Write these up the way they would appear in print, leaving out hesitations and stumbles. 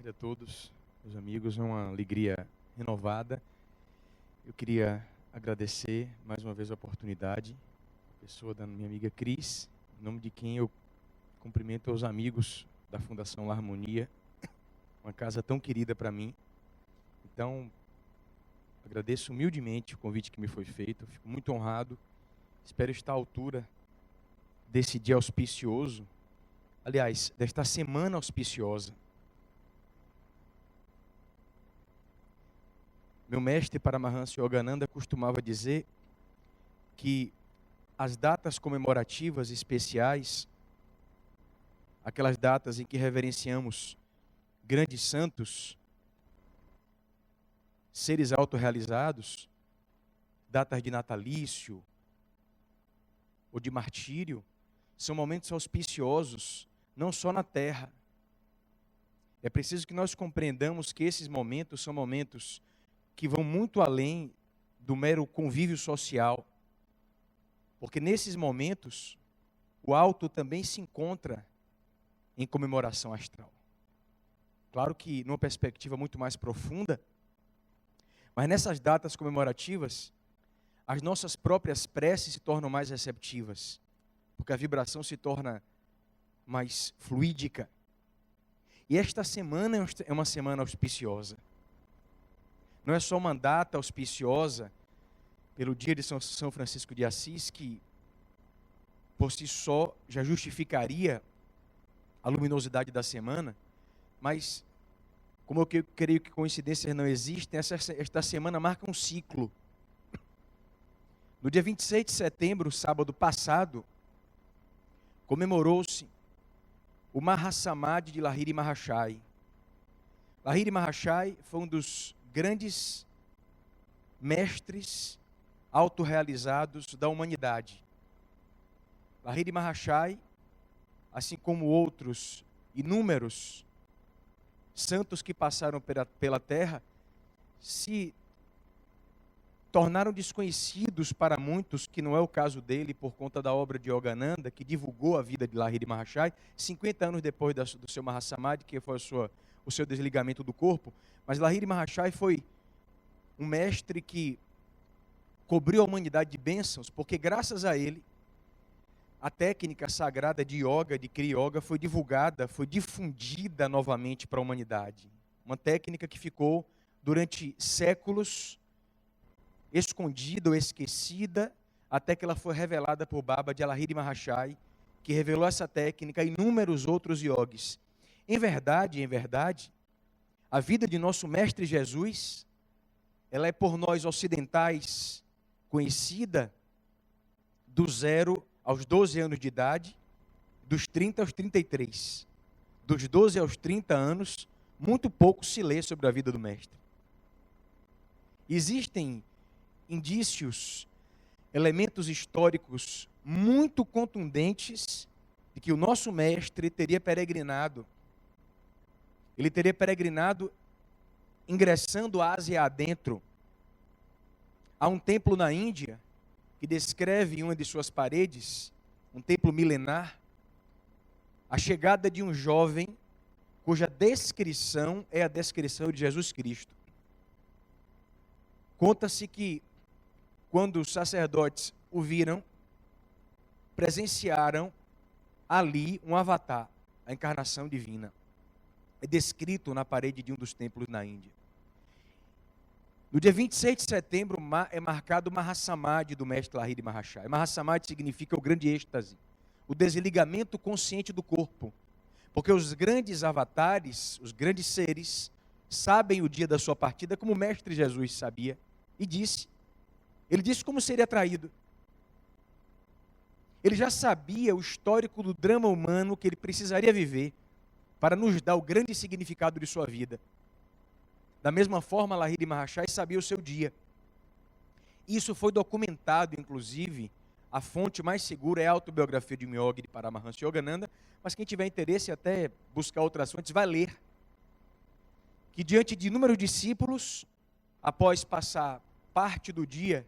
tarde a todos, meus amigos. É uma alegria renovada. Eu queria agradecer mais uma vez a oportunidade, a pessoa da minha amiga Cris, em nome de quem eu cumprimento os amigos da Fundação La Harmonia, uma casa tão querida para mim. Então, agradeço humildemente o convite que me foi feito, fico muito honrado, espero estar à altura desse dia auspicioso, aliás, desta semana auspiciosa. Meu mestre Paramahansa Yogananda costumava dizer que as datas comemorativas especiais, aquelas datas em que reverenciamos grandes santos, seres autorrealizados, datas de natalício ou de martírio, são momentos auspiciosos, não só na terra. É preciso que nós compreendamos que esses momentos são momentos que vão muito além do mero convívio social, porque nesses momentos o alto também se encontra em comemoração astral. Claro que numa perspectiva muito mais profunda, mas nessas datas comemorativas, as nossas próprias preces se tornam mais receptivas, porque a vibração se torna mais fluídica. E esta semana é uma semana auspiciosa. Não é só uma data auspiciosa pelo dia de São Francisco de Assis, que por si só já justificaria a luminosidade da semana, mas como eu creio que coincidências não existem, esta semana marca um ciclo. No dia 26 de setembro, sábado passado, comemorou-se o Mahasamadhi de Lahiri Mahashai. Lahiri Mahashai foi um dos grandes mestres autorrealizados da humanidade. Lahiri Mahashai, assim como outros inúmeros santos que passaram pela terra, se tornaram desconhecidos para muitos, que não é o caso dele, por conta da obra de Yogananda, que divulgou a vida de Lahiri Mahashai, 50 anos depois do seu Mahasamadhi, que foi o seu desligamento do corpo. Mas Lahiri Mahashai foi um mestre que cobriu a humanidade de bênçãos, porque graças a ele, a técnica sagrada de yoga, de Kriya Yoga, foi divulgada, foi difundida novamente para a humanidade. Uma técnica que ficou durante séculos escondida ou esquecida, até que ela foi revelada por Baba de Lahiri Mahashai, que revelou essa técnica a inúmeros outros yogis. Em verdade, a vida de nosso Mestre Jesus, ela é por nós ocidentais conhecida do 0 aos 12 anos de idade, dos 30 aos 33. Dos 12 aos 30 anos, muito pouco se lê sobre a vida do Mestre. Existem indícios, elementos históricos muito contundentes de que o nosso Mestre teria peregrinado. Ele teria peregrinado ingressando a Ásia adentro. Há um templo na Índia que descreve em uma de suas paredes, um templo milenar, a chegada de um jovem cuja descrição é a descrição de Jesus Cristo. Conta-se que quando os sacerdotes o viram, presenciaram ali um avatar, a encarnação divina. É descrito na parede de um dos templos na Índia. No dia 26 de setembro é marcado o Mahasamadhi do mestre Lahiri Mahashai. Mahasamadhi significa o grande êxtase, o desligamento consciente do corpo. Porque os grandes avatares, os grandes seres, sabem o dia da sua partida como o mestre Jesus sabia e disse. Ele disse como seria traído. Ele já sabia o histórico do drama humano que ele precisaria viver para nos dar o grande significado de sua vida. Da mesma forma, Lahiri Mahashai sabia o seu dia. Isso foi documentado, inclusive, a fonte mais segura é a autobiografia de um yogi de Paramahansa Yogananda, mas quem tiver interesse até buscar outras fontes, vai ler. Que diante de inúmeros discípulos, após passar parte do dia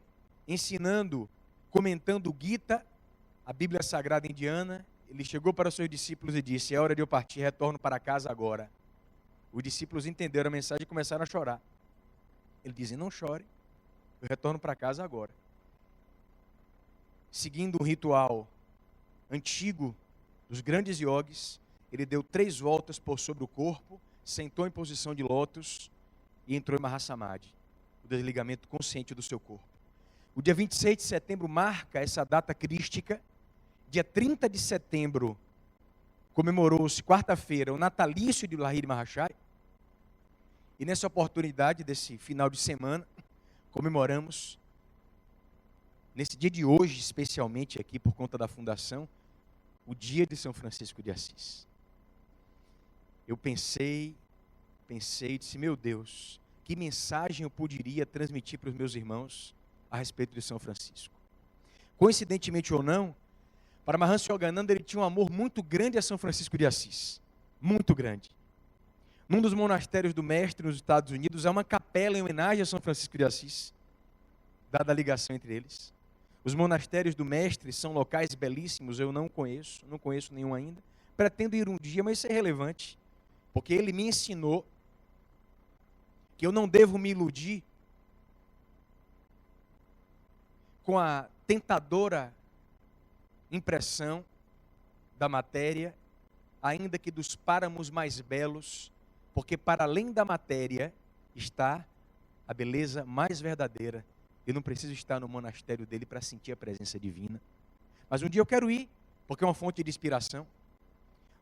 ensinando, comentando o Gita, a Bíblia Sagrada Indiana, ele chegou para os seus discípulos e disse: é hora de eu partir, retorno para casa agora. Os discípulos entenderam a mensagem e começaram a chorar. Ele diz: não chore, eu retorno para casa agora. Seguindo um ritual antigo dos grandes iogues, ele deu 3 voltas por sobre o corpo, sentou em posição de lótus e entrou em Mahasamadhi, o desligamento consciente do seu corpo. O dia 26 de setembro marca essa data crística. Dia 30 de setembro comemorou-se, quarta-feira, o natalício de Lahiri Mahashai. E nessa oportunidade, desse final de semana, comemoramos, nesse dia de hoje, especialmente aqui por conta da fundação, o dia de São Francisco de Assis. Eu pensei e disse: meu Deus, que mensagem eu poderia transmitir para os meus irmãos a respeito de São Francisco? Coincidentemente ou não, Paramahansa Yogananda, ele tinha um amor muito grande a São Francisco de Assis. Muito grande. Num dos monastérios do mestre nos Estados Unidos, há uma capela em homenagem a São Francisco de Assis, dada a ligação entre eles. Os monastérios do mestre são locais belíssimos, eu não conheço nenhum ainda. Pretendo ir um dia, mas isso é irrelevante, porque ele me ensinou que eu não devo me iludir com a tentadora impressão da matéria, ainda que dos páramos mais belos, porque para além da matéria está a beleza mais verdadeira. Eu não preciso estar no monastério dele para sentir a presença divina. Mas um dia eu quero ir, porque é uma fonte de inspiração.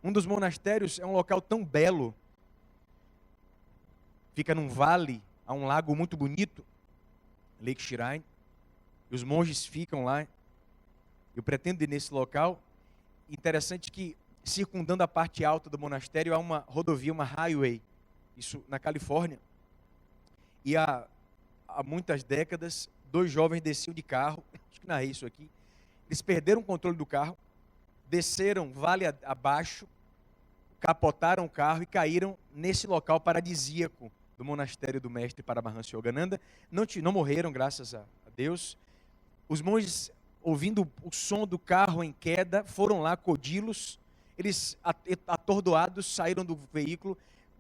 Um dos monastérios é um local tão belo, fica num vale, há um lago muito bonito, Lake Shrine, e os monges ficam lá. Eu pretendo ir nesse local. Interessante que, circundando a parte alta do monastério, há uma rodovia, uma highway, isso na Califórnia. E há muitas décadas, 2 jovens desciam de carro, acho que narrei isso aqui, eles perderam o controle do carro, desceram vale abaixo, capotaram o carro e caíram nesse local paradisíaco do monastério do mestre Paramahansa Yogananda. Não morreram, graças a Deus. Os monges, ouvindo o som do carro em queda, foram lá acodi-los. Eles, atordoados, saíram do veículo.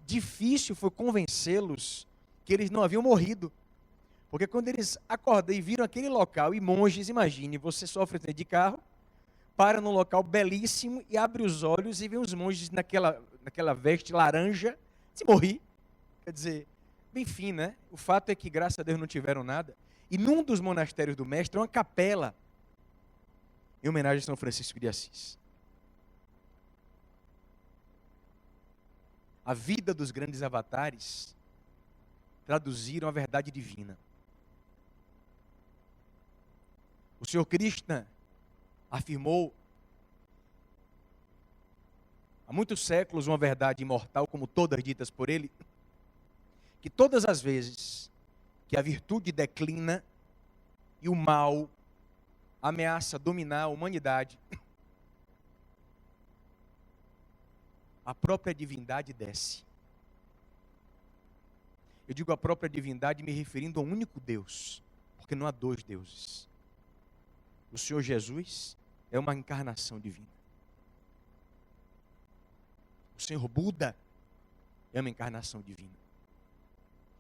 Difícil foi convencê-los que eles não haviam morrido. Porque quando eles acordaram e viram aquele local, e monges, imagine, você sofre acidente de carro, para num local belíssimo e abre os olhos e vê os monges naquela veste laranja, se morri. Quer dizer, enfim, né? O fato é que, graças a Deus, não tiveram nada. E num dos monastérios do mestre, uma capela em homenagem a São Francisco de Assis. A vida dos grandes avatares traduziram a verdade divina. O Senhor Krishna afirmou há muitos séculos uma verdade imortal, como todas ditas por ele, que todas as vezes que a virtude declina e o mal ameaça dominar a humanidade, a própria divindade desce. Eu digo a própria divindade me referindo a um único Deus, porque não há 2 deuses. O Senhor Jesus é uma encarnação divina. O Senhor Buda é uma encarnação divina.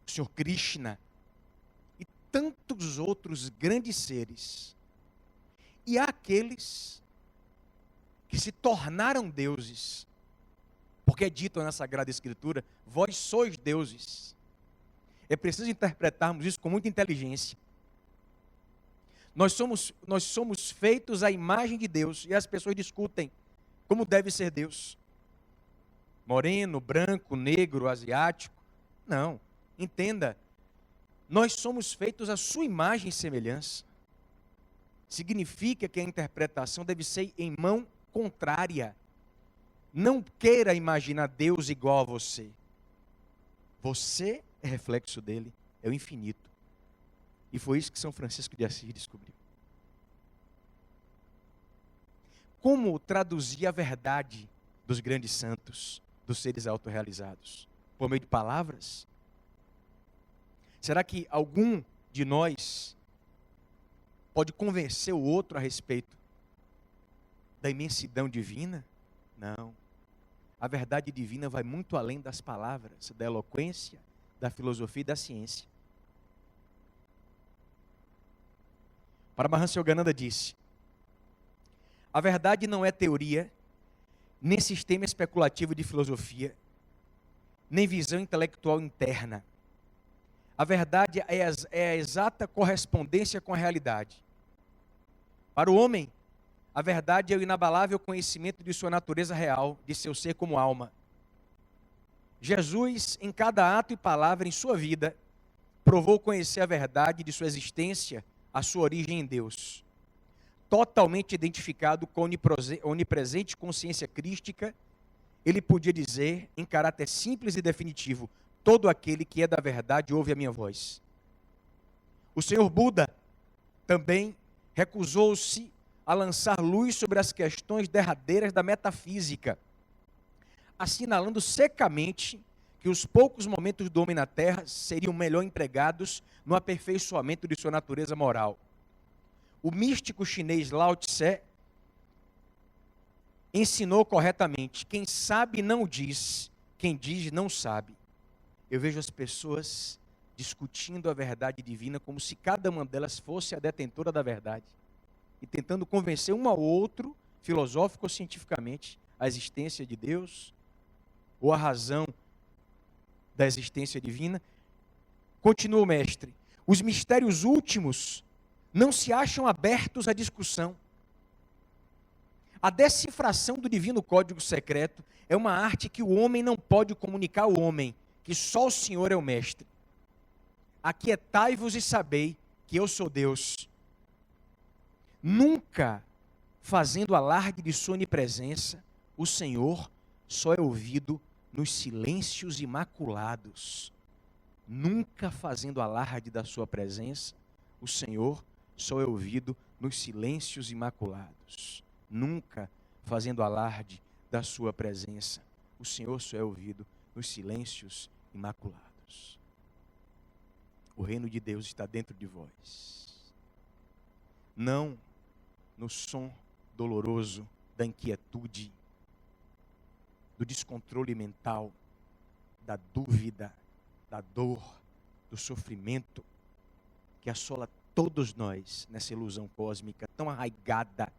O Senhor Krishna e tantos outros grandes seres. E há aqueles que se tornaram deuses, porque é dito na Sagrada Escritura: vós sois deuses. É preciso interpretarmos isso com muita inteligência. Nós somos feitos à imagem de Deus, e as pessoas discutem como deve ser Deus. Moreno, branco, negro, asiático. Não, entenda, nós somos feitos à sua imagem e semelhança. Significa que a interpretação deve ser em mão contrária. Não queira imaginar Deus igual a você. Você é reflexo dele, é o infinito. E foi isso que São Francisco de Assis descobriu. Como traduzir a verdade dos grandes santos, dos seres autorrealizados? Por meio de palavras? Será que algum de nós pode convencer o outro a respeito da imensidão divina? Não. a verdade divina vai muito além das palavras, da eloquência, da filosofia e da ciência. Paramahansa Yogananda disse: a verdade não é teoria, nem sistema especulativo de filosofia, nem visão intelectual interna. A verdade é a exata correspondência com a realidade. Para o homem, a verdade é o inabalável conhecimento de sua natureza real, de seu ser como alma. Jesus, em cada ato e palavra em sua vida, provou conhecer a verdade de sua existência, a sua origem em Deus. Totalmente identificado com a onipresente consciência crística, ele podia dizer, em caráter simples e definitivo: todo aquele que é da verdade ouve a minha voz. O Senhor Buda também recusou-se a lançar luz sobre as questões derradeiras da metafísica, assinalando secamente que os poucos momentos do homem na Terra seriam melhor empregados no aperfeiçoamento de sua natureza moral. O místico chinês Lao Tse ensinou corretamente: quem sabe não diz, quem diz não sabe. Eu vejo as pessoas discutindo a verdade divina como se cada uma delas fosse a detentora da verdade e tentando convencer um ao outro, filosófico ou cientificamente, a existência de Deus ou a razão da existência divina. Continua o mestre: os mistérios últimos não se acham abertos à discussão. A decifração do divino código secreto é uma arte que o homem não pode comunicar ao homem, que só o Senhor é o mestre. Aquietai-vos e sabei que eu sou Deus. Nunca fazendo alarde de sua onipresença, o Senhor só é ouvido nos silêncios imaculados. Nunca fazendo alarde da sua presença, o Senhor só é ouvido nos silêncios imaculados. Nunca fazendo alarde da sua presença, o Senhor só é ouvido nos silêncios imaculados. O reino de Deus está dentro de vós. Não no som doloroso da inquietude, do descontrole mental, da dúvida, da dor, do sofrimento que assola todos nós nessa ilusão cósmica tão arraigada,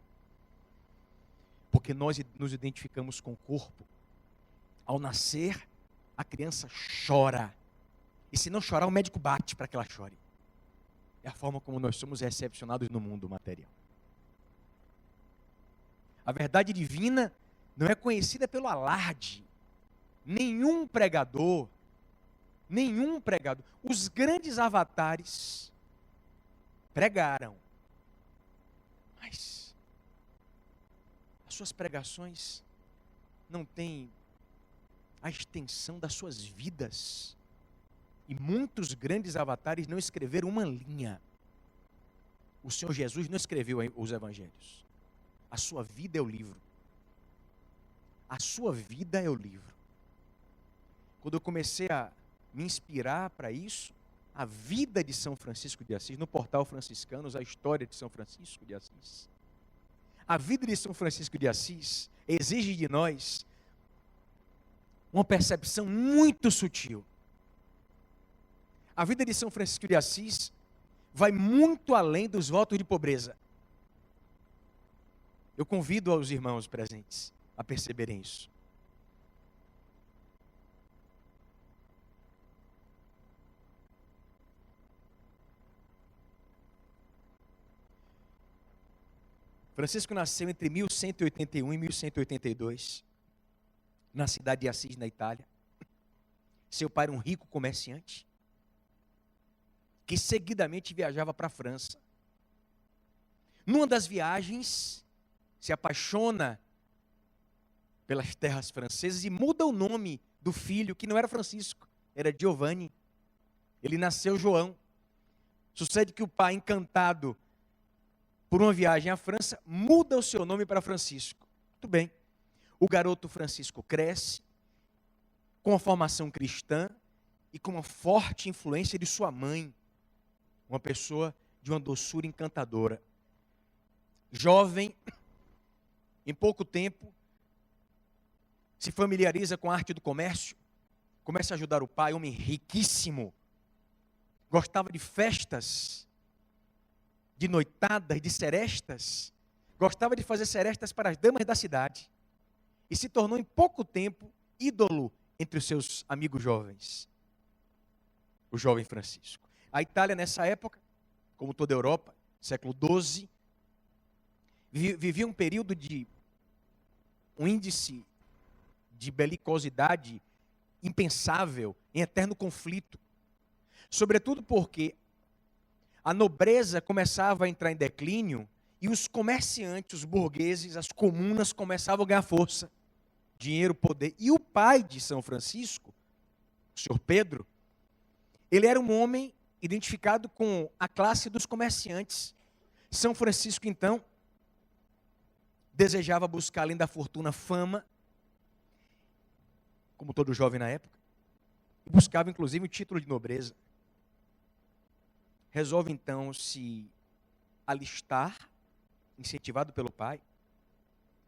porque nós nos identificamos com o corpo. Ao nascer, a criança chora, e se não chorar, o médico bate para que ela chore. É a forma como nós somos recepcionados no mundo material. A verdade divina não é conhecida pelo alarde. Nenhum pregador, os grandes avatares pregaram, mas as suas pregações não têm a extensão das suas vidas. E muitos grandes avatares não escreveram uma linha. O Senhor Jesus não escreveu os evangelhos. A sua vida é o livro. A sua vida é o livro. Quando eu comecei a me inspirar para isso, a vida de São Francisco de Assis, no portal Franciscanos, a história de São Francisco de Assis. A vida de São Francisco de Assis exige de nós uma percepção muito sutil. A vida de São Francisco de Assis vai muito além dos votos de pobreza. Eu convido aos irmãos presentes a perceberem isso. Francisco nasceu entre 1181 e 1182, na cidade de Assis, na Itália. Seu pai era um rico comerciante, que seguidamente viajava para a França. Numa das viagens, se apaixona pelas terras francesas e muda o nome do filho, que não era Francisco, era Giovanni. Ele nasceu João. Sucede que o pai, encantado por uma viagem à França, muda o seu nome para Francisco. Muito bem. O garoto Francisco cresce com a formação cristã e com uma forte influência de sua mãe, uma pessoa de uma doçura encantadora. Jovem, em pouco tempo, se familiariza com a arte do comércio, começa a ajudar o pai, homem riquíssimo, gostava de festas, de noitadas, de serestas, gostava de fazer serestas para as damas da cidade, e se tornou em pouco tempo ídolo entre os seus amigos jovens, o jovem Francisco. A Itália nessa época, como toda a Europa, século XII, vivia um período de um índice de belicosidade impensável, em eterno conflito. Sobretudo porque a nobreza começava a entrar em declínio e os comerciantes, os burgueses, as comunas começavam a ganhar força, dinheiro, poder. E o pai de São Francisco, o senhor Pedro, ele era um homem identificado com a classe dos comerciantes. São Francisco, então, desejava buscar, além da fortuna, fama, como todo jovem na época, e buscava, inclusive, o título de nobreza. Resolve, então, se alistar, incentivado pelo pai,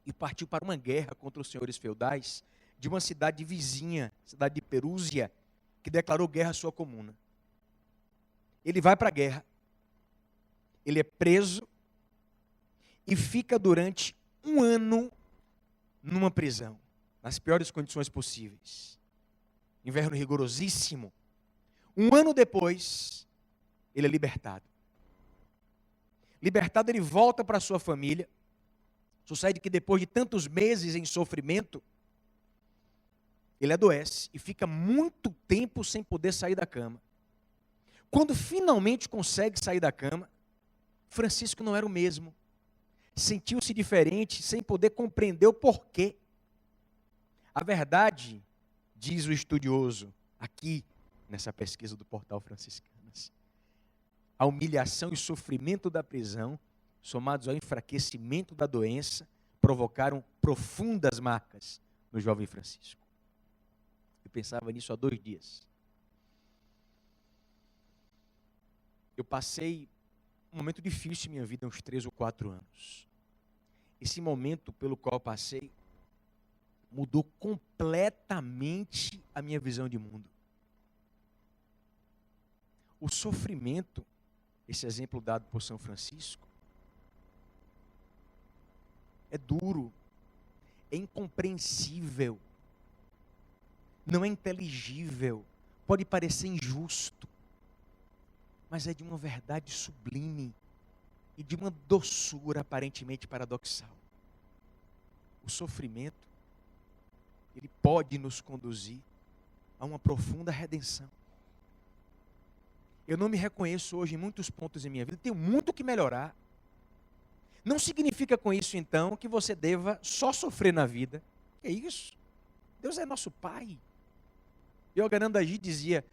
e partiu para uma guerra contra os senhores feudais de uma cidade vizinha, cidade de Perúzia, que declarou guerra à sua comuna. Ele vai para a guerra, ele é preso e fica durante 1 ano numa prisão, nas piores condições possíveis. Inverno rigorosíssimo. 1 ano depois, ele é libertado. Libertado, ele volta para sua família. Sucede que depois de tantos meses em sofrimento, ele adoece e fica muito tempo sem poder sair da cama. Quando finalmente consegue sair da cama, Francisco não era o mesmo. Sentiu-se diferente, sem poder compreender o porquê. A verdade, diz o estudioso, aqui nessa pesquisa do Portal Franciscanas, a humilhação e o sofrimento da prisão, somados ao enfraquecimento da doença, provocaram profundas marcas no jovem Francisco. Eu pensava nisso há 2 dias. Eu passei um momento difícil em minha vida, uns 3 ou 4 anos. Esse momento pelo qual passei mudou completamente a minha visão de mundo. O sofrimento, esse exemplo dado por São Francisco, é duro, é incompreensível, não é inteligível, pode parecer injusto, mas é de uma verdade sublime e de uma doçura aparentemente paradoxal. O sofrimento, ele pode nos conduzir a uma profunda redenção. Eu não me reconheço hoje em muitos pontos em minha vida, tenho muito que melhorar. Não significa com isso, então, que você deva só sofrer na vida. Que é isso? Deus é nosso Pai. Yogananda Ji dizia,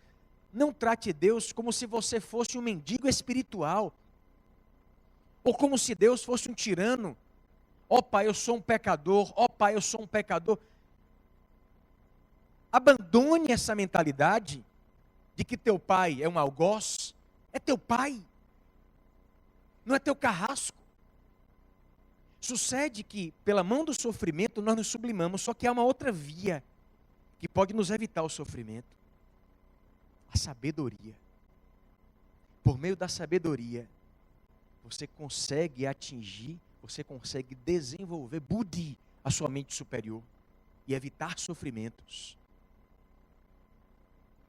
não trate Deus como se você fosse um mendigo espiritual, ou como se Deus fosse um tirano. Ó Pai, eu sou um pecador, ó Pai, eu sou um pecador. Abandone essa mentalidade de que teu pai é um algoz. É teu pai, não é teu carrasco. Sucede que, pela mão do sofrimento, nós nos sublimamos, só que há uma outra via que pode nos evitar o sofrimento. A sabedoria. Por meio da sabedoria, você consegue atingir, você consegue desenvolver, buddhi, a sua mente superior e evitar sofrimentos.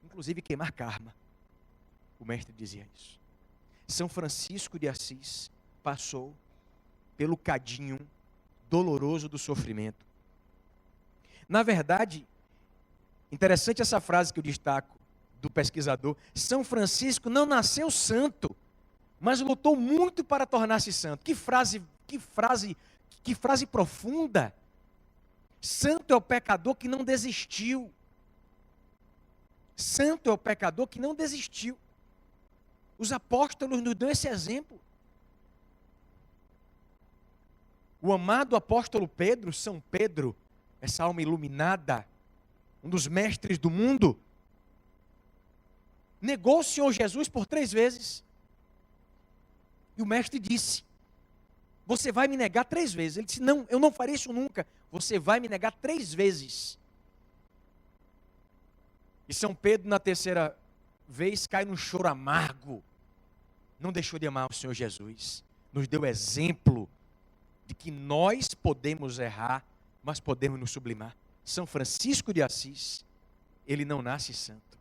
Inclusive queimar karma. O mestre dizia isso. São Francisco de Assis passou pelo cadinho doloroso do sofrimento. Na verdade, interessante essa frase que eu destaco do pesquisador. São Francisco não nasceu santo, mas lutou muito para tornar-se santo. Que frase profunda. Santo é o pecador que não desistiu. Santo é o pecador que não desistiu. Os apóstolos nos dão esse exemplo. O amado apóstolo Pedro, São Pedro, essa alma iluminada, um dos mestres do mundo, negou o Senhor Jesus por 3 vezes. E o mestre disse, você vai me negar 3 vezes. Ele disse, não, eu não farei isso nunca. Você vai me negar 3 vezes. E São Pedro, na terceira vez, cai num choro amargo. Não deixou de amar o Senhor Jesus. Nos deu exemplo de que nós podemos errar, mas podemos nos sublimar. São Francisco de Assis, ele não nasce santo.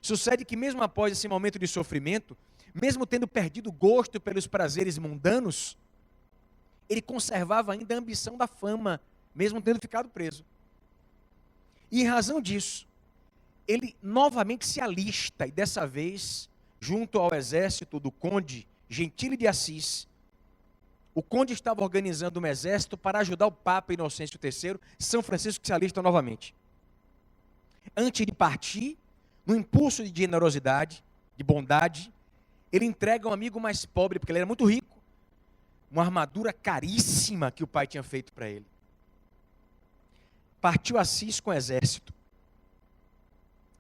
Sucede que mesmo após esse momento de sofrimento, mesmo tendo perdido o gosto pelos prazeres mundanos, ele conservava ainda a ambição da fama, mesmo tendo ficado preso. E em razão disso, ele novamente se alista, e dessa vez, junto ao exército do conde Gentile de Assis, o conde estava organizando um exército para ajudar o Papa Inocêncio III, São Francisco se alista novamente. Antes de partir, no impulso de generosidade, de bondade, ele entrega a um amigo mais pobre, porque ele era muito rico, uma armadura caríssima que o pai tinha feito para ele. Partiu Assis com o exército.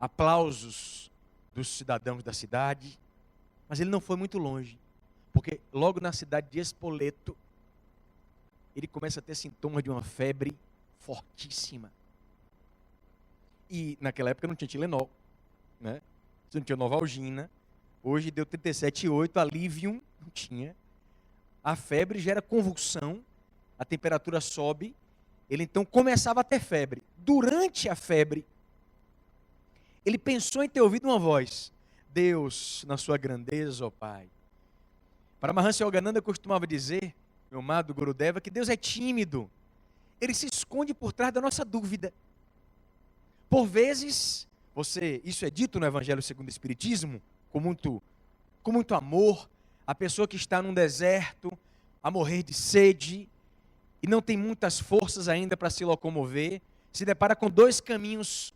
Aplausos dos cidadãos da cidade, mas ele não foi muito longe, porque logo na cidade de Spoleto, ele começa a ter sintomas de uma febre fortíssima. E naquela época não tinha Tilenol, né? Você não tinha Novalgina. Hoje deu 37,8, Alivium não tinha. A febre gera convulsão, a temperatura sobe, ele então começava a ter febre. Durante a febre, ele pensou em ter ouvido uma voz: Deus, na sua grandeza, ó Pai. Paramahansa Yogananda costumava dizer, meu amado Gurudeva, que Deus é tímido. Ele se esconde por trás da nossa dúvida. Por vezes, isso é dito no Evangelho segundo o Espiritismo, com muito amor, a pessoa que está num deserto, a morrer de sede, e não tem muitas forças ainda para se locomover, se depara com dois caminhos.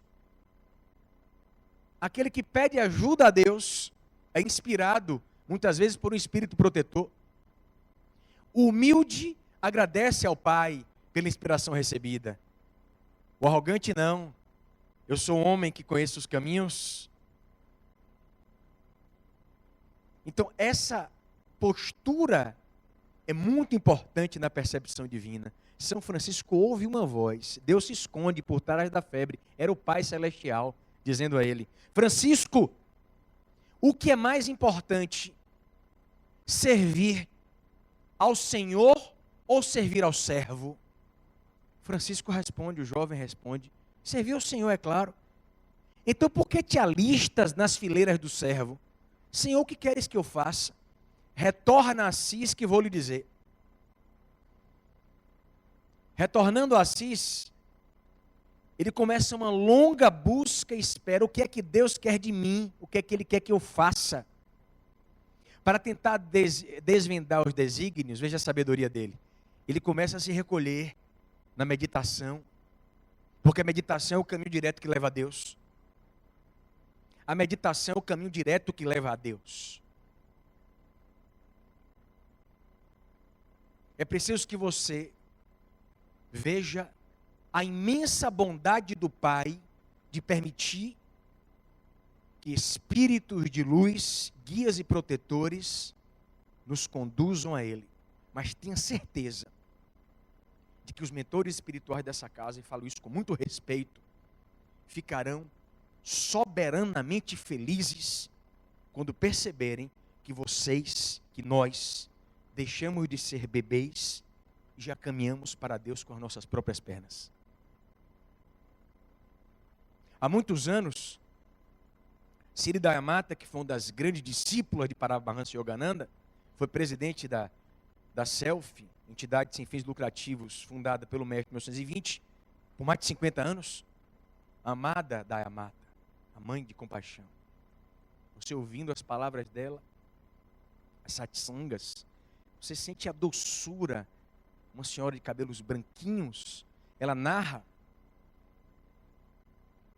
Aquele que pede ajuda a Deus é inspirado, muitas vezes, por um espírito protetor. O humilde agradece ao Pai pela inspiração recebida. O arrogante não. Eu sou um homem que conheço os caminhos. Então, essa postura é muito importante na percepção divina. São Francisco ouve uma voz. Deus se esconde por trás da febre. Era o Pai Celestial dizendo a ele: Francisco, o que é mais importante? Servir ao Senhor ou servir ao servo? Francisco responde, o jovem responde: servir ao Senhor, é claro. Então por que te alistas nas fileiras do servo? Senhor, o que queres que eu faça? Retorna a Assis que vou lhe dizer. Retornando a Assis, ele começa uma longa busca e espera. O que é que Deus quer de mim? O que é que Ele quer que eu faça? Para tentar desvendar os desígnios, veja a sabedoria dele. Ele começa a se recolher na meditação, porque a meditação é o caminho direto que leva a Deus. A meditação é o caminho direto que leva a Deus. É preciso que você veja a imensa bondade do Pai de permitir que espíritos de luz, guias e protetores, nos conduzam a Ele. Mas tenha certeza de que os mentores espirituais dessa casa, e falo isso com muito respeito, ficarão soberanamente felizes quando perceberem que vocês, que nós, deixamos de ser bebês e já caminhamos para Deus com as nossas próprias pernas. Há muitos anos, Siri Dayamata, que foi uma das grandes discípulas de Paramahansa Yogananda, foi presidente da SELF, entidade sem fins lucrativos, fundada pelo mestre em 1920, por mais de 50 anos. Amada Dayamata, a mãe de compaixão. Você ouvindo as palavras dela, as satsangas, você sente a doçura. Uma senhora de cabelos branquinhos, ela narra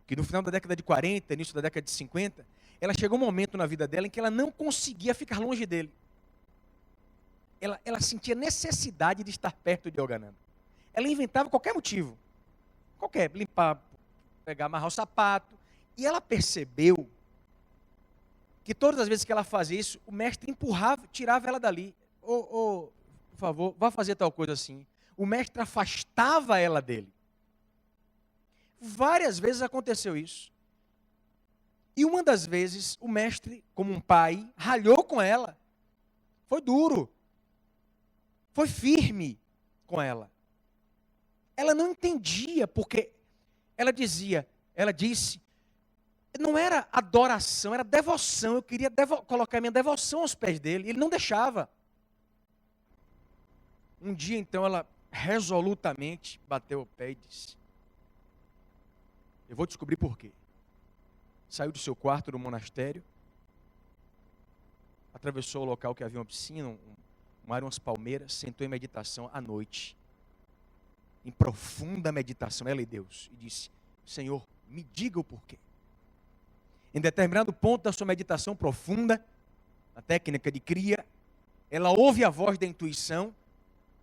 que no final da década de 40, início da década de 50, ela chegou um momento na vida dela em que ela não conseguia ficar longe dele. Ela sentia necessidade de estar perto de Yogananda. Ela inventava qualquer motivo. Qualquer, limpar, pegar, amarrar o sapato. E ela percebeu que todas as vezes que ela fazia isso, o mestre empurrava, tirava ela dali. Por favor, vá fazer tal coisa assim. O mestre afastava ela dele. Várias vezes aconteceu isso. E uma das vezes, o mestre, como um pai, ralhou com ela. Foi duro. Foi firme com ela. Ela não entendia, porque ela disse, não era adoração, era devoção. Eu queria colocar minha devoção aos pés dele. Ele não deixava. Um dia, então, ela resolutamente bateu o pé e disse: eu vou descobrir por quê. Saiu do seu quarto no monastério, atravessou o local que havia uma piscina, umas palmeiras, sentou em meditação à noite, em profunda meditação, ela e Deus, e disse: Senhor, me diga o porquê. Em determinado ponto da sua meditação profunda, na técnica de cria, ela ouve a voz da intuição,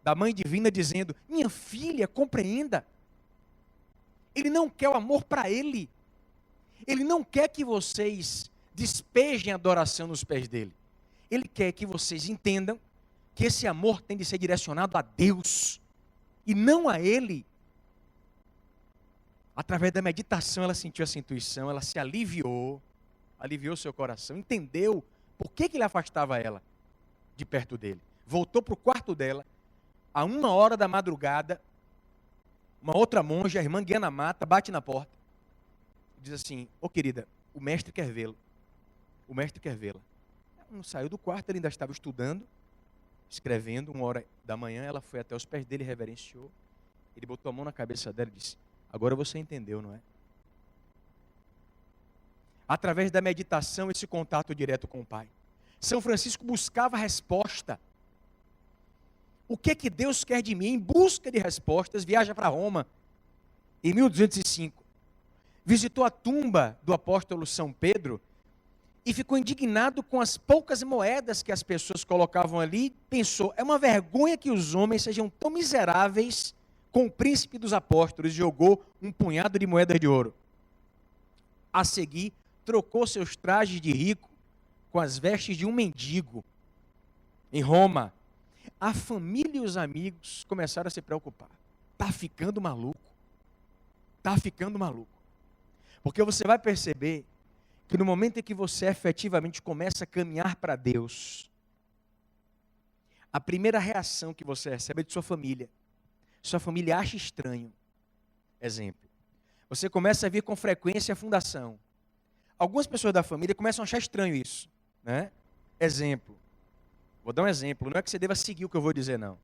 da Mãe Divina dizendo: minha filha, compreenda, Ele não quer o amor para Ele. Ele não quer que vocês despejem a adoração nos pés dele. Ele quer que vocês entendam que esse amor tem de ser direcionado a Deus e não a Ele. Através da meditação ela sentiu essa intuição, ela se aliviou seu coração, entendeu por que ele afastava ela de perto dele. Voltou para o quarto dela, a 1h da madrugada, uma outra monja, a irmã Guiana Mata, bate na porta. Diz assim: ô querida, o mestre quer vê-lo. O mestre quer vê-la. Ela não saiu do quarto, ele ainda estava estudando, escrevendo, 1h da manhã, ela foi até os pés dele, reverenciou. Ele botou a mão na cabeça dela e disse: agora você entendeu, não é? Através da meditação, esse contato direto com o Pai. São Francisco buscava resposta. O que que Deus quer de mim? Em busca de respostas, viaja para Roma, em 1205. Visitou a tumba do apóstolo São Pedro e ficou indignado com as poucas moedas que as pessoas colocavam ali. Pensou: é uma vergonha que os homens sejam tão miseráveis com o príncipe dos apóstolos. Jogou um punhado de moedas de ouro. A seguir, trocou seus trajes de rico com as vestes de um mendigo. Em Roma, a família e os amigos começaram a se preocupar. Está ficando maluco. Está ficando maluco. Porque você vai perceber que no momento em que você efetivamente começa a caminhar para Deus, a primeira reação que você recebe é de sua família. Sua família acha estranho. Exemplo: você começa a vir com frequência a fundação. Algumas pessoas da família começam a achar estranho isso, né? Exemplo. Vou dar um exemplo. Não é que você deva seguir o que eu vou dizer, não.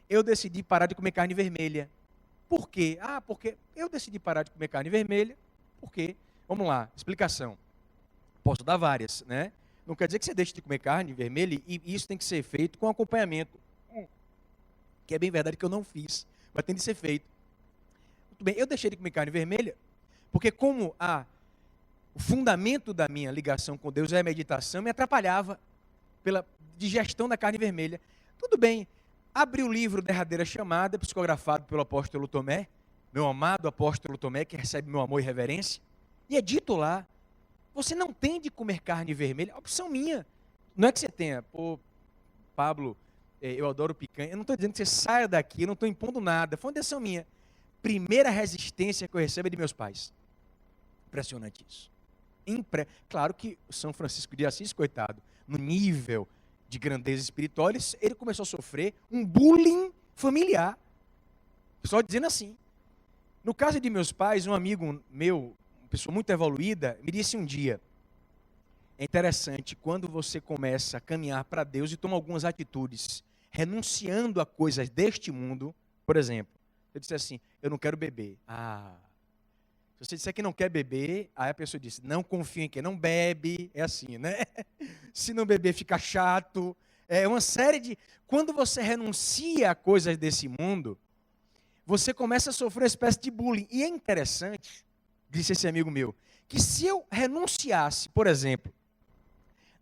Eu decidi parar de comer carne vermelha. Por quê? Porque eu decidi parar de comer carne vermelha. Por quê? Vamos lá, explicação. Posso dar várias, né? Não quer dizer que você deixe de comer carne vermelha e isso tem que ser feito com acompanhamento. Que é bem verdade que eu não fiz, mas tem de ser feito. Muito bem, eu deixei de comer carne vermelha porque como o fundamento da minha ligação com Deus é a meditação, me atrapalhava pela digestão da carne vermelha. Tudo bem, abri o livro Derradeira Chamada, psicografado pelo apóstolo Tomé, meu amado apóstolo Tomé, que recebe meu amor e reverência, e é dito lá: você não tem de comer carne vermelha, opção minha. Não é que você tenha, Pablo, eu adoro picanha, eu não estou dizendo que você saia daqui, eu não estou impondo nada, foi uma decisão minha. Primeira resistência que eu recebo é de meus pais. Impressionante isso. Claro que São Francisco de Assis, coitado, no nível de grandeza espiritual, ele começou a sofrer um bullying familiar. Só dizendo assim. No caso de meus pais, um amigo meu, uma pessoa muito evoluída, me disse um dia: é interessante, quando você começa a caminhar para Deus e toma algumas atitudes, renunciando a coisas deste mundo, por exemplo, eu disse assim: eu não quero beber. Se você disser que não quer beber, aí a pessoa disse: não confia em quem não bebe, é assim, né? Se não beber fica chato, é uma série de... Quando você renuncia a coisas desse mundo, você começa a sofrer uma espécie de bullying. E é interessante, disse esse amigo meu, que se eu renunciasse, por exemplo,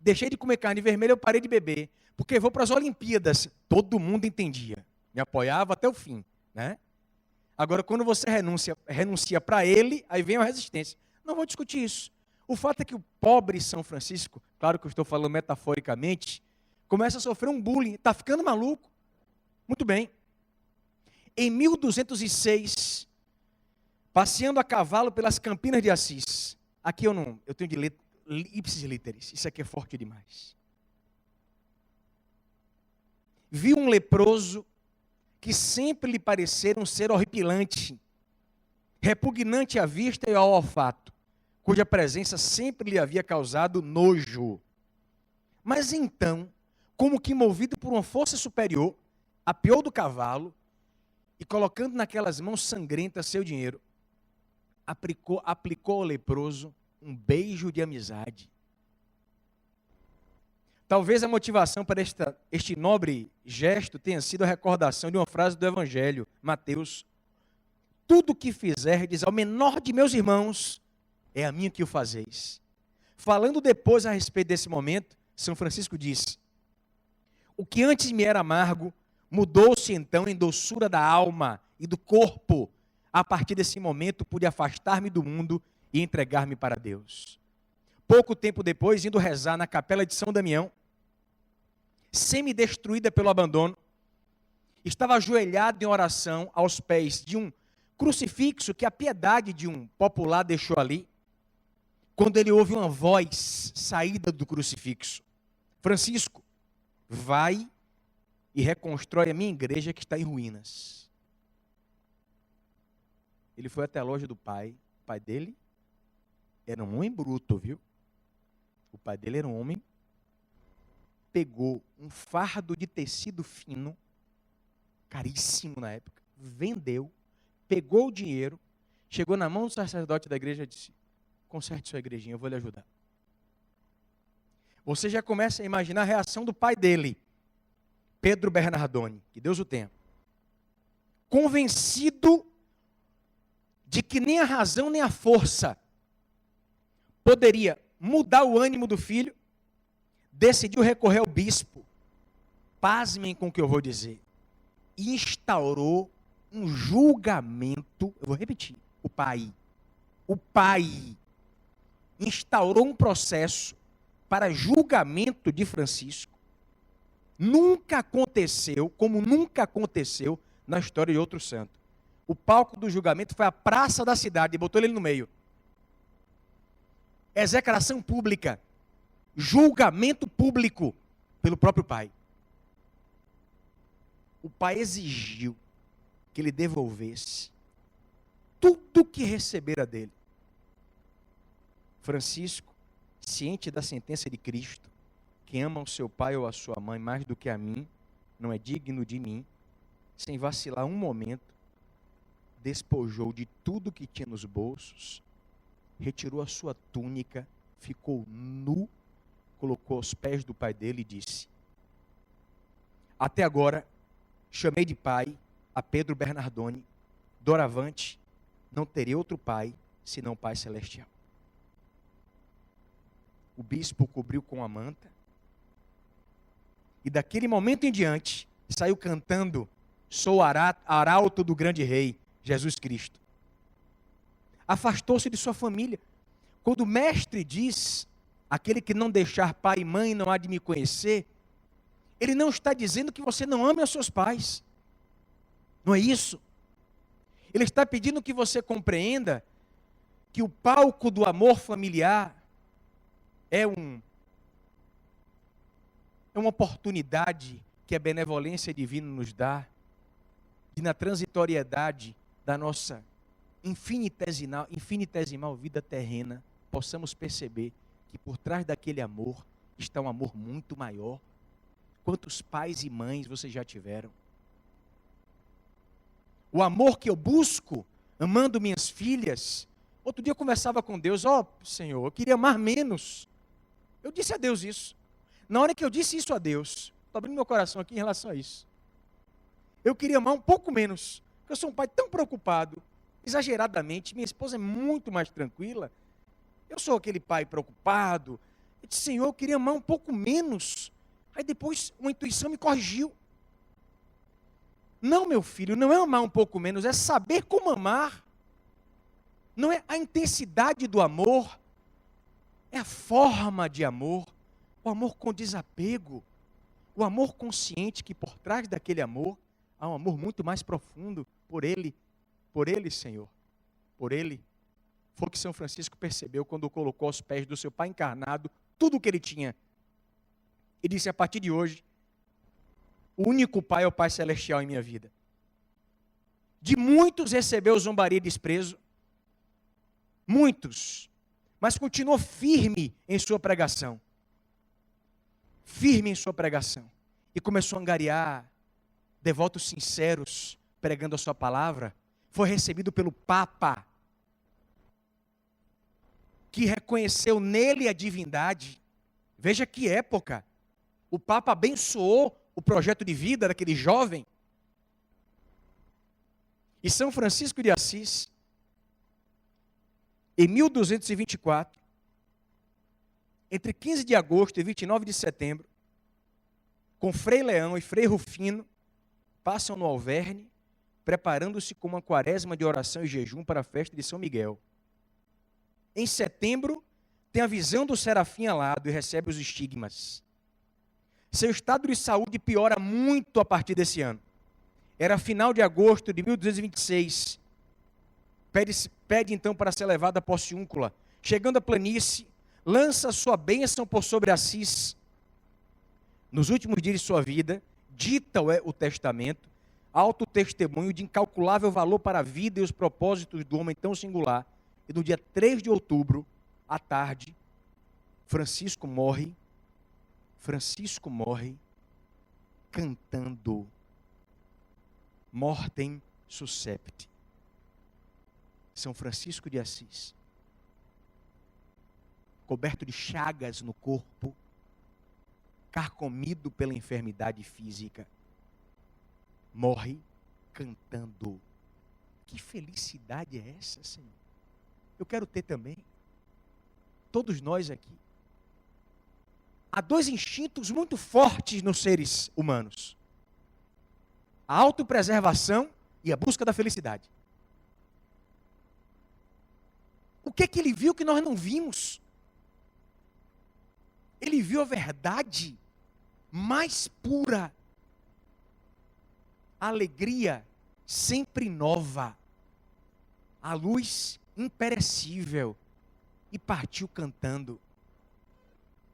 deixei de comer carne vermelha, eu parei de beber, porque vou para as Olimpíadas, todo mundo entendia, me apoiava até o fim, né? Agora, quando você renuncia para ele, aí vem a resistência. Não vou discutir isso. O fato é que o pobre São Francisco, claro que eu estou falando metaforicamente, começa a sofrer um bullying, está ficando maluco. Muito bem. Em 1206, passeando a cavalo pelas Campinas de Assis, aqui eu tenho de ler ipsis literis, isso aqui é forte demais. Viu um leproso que sempre lhe parecera um ser horripilante, repugnante à vista e ao olfato, cuja presença sempre lhe havia causado nojo. Mas então, como que movido por uma força superior, apeou do cavalo e, colocando naquelas mãos sangrentas seu dinheiro, aplicou ao leproso um beijo de amizade. Talvez a motivação para este nobre gesto tenha sido a recordação de uma frase do Evangelho, Mateus: tudo o que fizerdes ao menor de meus irmãos, é a mim que o fazeis. Falando depois a respeito desse momento, São Francisco disse: o que antes me era amargo, mudou-se então em doçura da alma e do corpo. A partir desse momento, pude afastar-me do mundo e entregar-me para Deus. Pouco tempo depois, indo rezar na capela de São Damião, semi-destruída pelo abandono, estava ajoelhado em oração aos pés de um crucifixo que a piedade de um popular deixou ali, quando ele ouve uma voz saída do crucifixo: Francisco, vai e reconstrói a minha igreja que está em ruínas. Ele foi até a loja do pai. O pai dele era um homem bruto, viu? O pai dele era um homem. Pegou um fardo de tecido fino, caríssimo na época, vendeu, pegou o dinheiro, chegou na mão do sacerdote da igreja e disse: conserte sua igrejinha, eu vou lhe ajudar. Você já começa a imaginar a reação do pai dele, Pedro Bernardoni, que Deus o tenha. Convencido de que nem a razão nem a força poderia mudar o ânimo do filho, decidiu recorrer ao bispo. Pasmem com o que eu vou dizer. E instaurou um julgamento. Eu vou repetir. O pai instaurou um processo para julgamento de Francisco. Nunca aconteceu, como nunca aconteceu na história de outro santo. O palco do julgamento foi a praça da cidade, e botou ele no meio. Execração pública. Julgamento público pelo próprio pai. O pai exigiu que ele devolvesse tudo que recebera dele. Francisco, ciente da sentença de Cristo, quem ama o seu pai ou a sua mãe mais do que a mim, não é digno de mim, sem vacilar um momento, despojou de tudo que tinha nos bolsos, retirou a sua túnica, ficou nu, colocou aos pés do pai dele e disse: até agora, chamei de pai a Pedro Bernardoni, doravante, não terei outro pai, senão o Pai Celestial. O bispo o cobriu com a manta, e daquele momento em diante, saiu cantando: sou arauto do grande rei, Jesus Cristo. Afastou-se de sua família. Quando o mestre diz: aquele que não deixar pai e mãe não há de me conhecer, ele não está dizendo que você não ame os seus pais. Não é isso. Ele está pedindo que você compreenda que o palco do amor familiar é uma oportunidade que a benevolência divina nos dá, de na transitoriedade da nossa infinitesimal vida terrena, possamos perceber que por trás daquele amor está um amor muito maior. Quantos pais e mães vocês já tiveram? O amor que eu busco, amando minhas filhas. Outro dia eu conversava com Deus: Senhor, eu queria amar menos. Eu disse a Deus isso. Na hora que eu disse isso a Deus, estou abrindo meu coração aqui em relação a isso. Eu queria amar um pouco menos, porque eu sou um pai tão preocupado, exageradamente. Minha esposa é muito mais tranquila. Eu sou aquele pai preocupado. Eu disse: Senhor, eu queria amar um pouco menos. Aí depois uma intuição me corrigiu. Não, meu filho, não é amar um pouco menos, é saber como amar. Não é a intensidade do amor, é a forma de amor. O amor com desapego, o amor consciente que por trás daquele amor há um amor muito mais profundo por Ele, Senhor, por Ele. Foi o que São Francisco percebeu quando colocou aos pés do seu Pai encarnado tudo o que ele tinha. E disse: a partir de hoje, o único Pai é o Pai Celestial em minha vida. De muitos recebeu zombaria e desprezo, muitos, mas continuou firme em sua pregação. Firme em sua pregação. E começou a angariar devotos sinceros, pregando a sua palavra. Foi recebido pelo Papa, que reconheceu nele a divindade. Veja que época. O Papa abençoou o projeto de vida daquele jovem. E São Francisco de Assis, em 1224, entre 15 de agosto e 29 de setembro, com Frei Leão e Frei Rufino, passam no Alverne, preparando-se com uma quaresma de oração e jejum para a festa de São Miguel. Em setembro, tem a visão do serafim alado e recebe os estigmas. Seu estado de saúde piora muito a partir desse ano. Era final de agosto de 1226. Pede então para ser levado à Porciúncula. Chegando à planície, lança sua bênção por sobre Assis. Nos últimos dias de sua vida, dita o testamento, alto testemunho de incalculável valor para a vida e os propósitos do homem tão singular. E no dia 3 de outubro, à tarde, Francisco morre cantando Mortem Suscepti. São Francisco de Assis, coberto de chagas no corpo, carcomido pela enfermidade física, morre cantando. Que felicidade é essa, Senhor? Eu quero ter também. Todos nós aqui. Há dois instintos muito fortes nos seres humanos: a autopreservação e a busca da felicidade. O que é que ele viu que nós não vimos? Ele viu a verdade mais pura, a alegria sempre nova, a luz imperecível, e partiu cantando.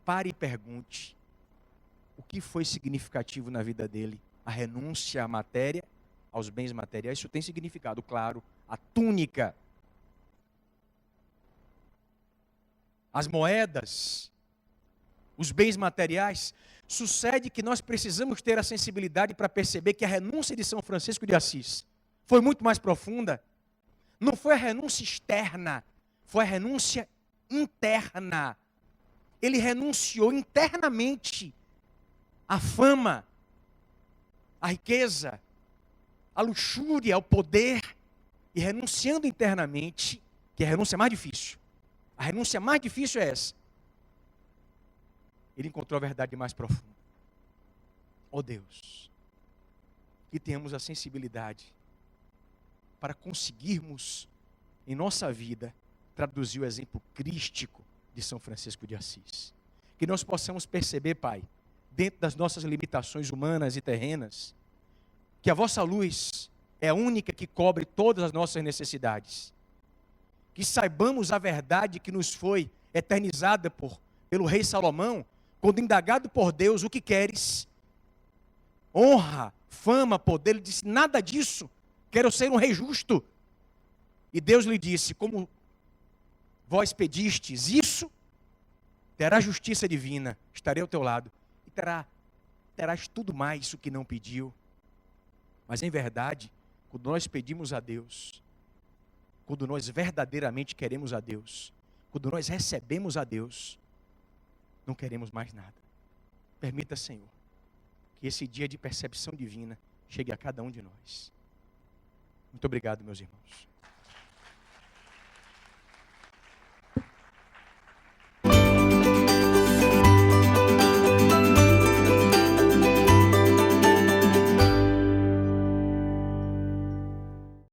Pare e pergunte: o que foi significativo na vida dele? A renúncia à matéria, aos bens materiais, isso tem significado, claro. A túnica, as moedas, os bens materiais. Sucede que nós precisamos ter a sensibilidade para perceber que a renúncia de São Francisco de Assis foi muito mais profunda. Não foi a renúncia externa, foi a renúncia interna. Ele renunciou internamente à fama, à riqueza, à luxúria, ao poder, e renunciando internamente, que é a renúncia mais difícil. A renúncia mais difícil é essa. Ele encontrou a verdade mais profunda. Ó Deus, que tenhamos a sensibilidade para conseguirmos, em nossa vida, traduzir o exemplo crístico de São Francisco de Assis. Que nós possamos perceber, Pai, dentro das nossas limitações humanas e terrenas, que a vossa luz é a única que cobre todas as nossas necessidades. Que saibamos a verdade que nos foi eternizada pelo rei Salomão, quando indagado por Deus: o que queres? Honra, fama, poder. Ele disse: nada disso, quero ser um rei justo. E Deus lhe disse: como vós pedistes isso, terá justiça divina, estarei ao teu lado, e terás tudo mais o que não pediu. Mas em verdade, quando nós pedimos a Deus, quando nós verdadeiramente queremos a Deus, quando nós recebemos a Deus, não queremos mais nada. Permita, Senhor, que esse dia de percepção divina chegue a cada um de nós. Muito obrigado, meus irmãos.